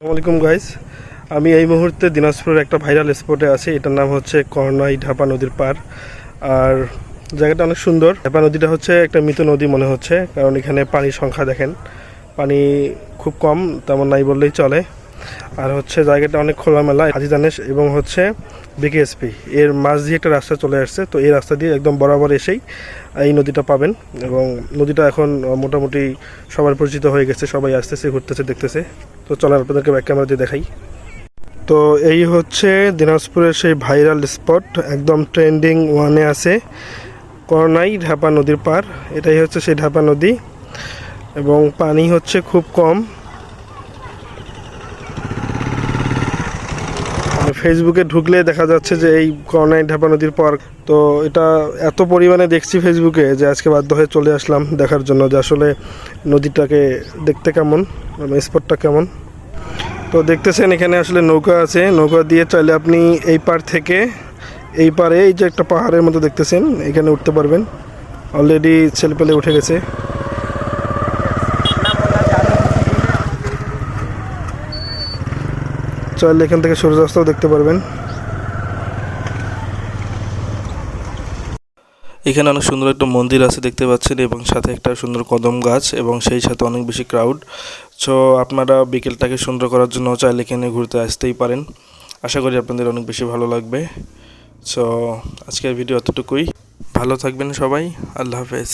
আসসালামাইকুম গাইস, আমি এই মুহূর্তে দিনাজপুরের একটা ভাইরাল স্পটে আছি। এটার নাম হচ্ছে করনাই ঢাপা নদীর পার। আর জায়গাটা অনেক সুন্দর। ঢাপা নদীটা হচ্ছে একটা মৃত নদী মনে হচ্ছে, কারণ এখানে পানির সংখ্যা দেখেন, পানি খুব কম, তেমন নাই বললেই চলে। আর হচ্ছে জায়গাটা অনেক খোলামেলা। হাজী দানেশ এবং হচ্ছে বিকেএসপি এর মাঝ দিয়ে একটা রাস্তা চলে আসছে, তো এই রাস্তা দিয়ে একদম বরাবর এসেই এই নদীটা পাবেন। এবং নদীটা এখন মোটামুটি সবার পরিচিত হয়ে গেছে, সবাই আসতেছে, ঘুরতেছে, দেখতেছে। তো চলেন আপনাদেরকে ব্যাক ক্যামেরা দিয়ে দেখাই। তো এই হচ্ছে দিনাজপুরের সেই ভাইরাল স্পট, একদম ট্রেন্ডিং ওয়ানে আছে করনাই ঢাপা নদীর পার। এটাই হচ্ছে সেই ঢাপা নদী এবং পানি হচ্ছে খুব কম। ফেসবুকে ঢুকলে দেখা যাচ্ছে যে এই করনাই ঢাপা নদীর পার্ক। তো এটা এত পরিমাণে দেখছি ফেসবুকে যে আজকে বাধ্য হয়ে চলে আসলাম দেখার জন্য যে আসলে নদীটাকে দেখতে কেমন, স্পটটা কেমন। তো দেখতেছেন এখানে আসলে নৌকা আছে, নৌকা দিয়ে চাইলে আপনি এই পার থেকে এই পারে, এই যে একটা পাহাড়ের মতো দেখতেছেন, এখানে উঠতে পারবেন। অলরেডি ছেলেপেলে উঠে গেছে। চাইলে এখান থেকে সূর্যাস্তও দেখতে পারবেন। এখানে অনেক সুন্দর একটা মন্দির আছে দেখতে পাচ্ছেন, এবং সাথে একটা সুন্দর কদম গাছ, এবং সেই সাথে অনেক বেশি ক্রাউড। সো আপনারা বিকেলটাকে সুন্দর করার জন্য চাইলে এখানে ঘুরতে আসতেই পারেন। আশা করি আপনাদের অনেক বেশি ভালো লাগবে। সো আজকের ভিডিও এতটুকুই। ভালো থাকবেন সবাই। আল্লাহ হাফেজ।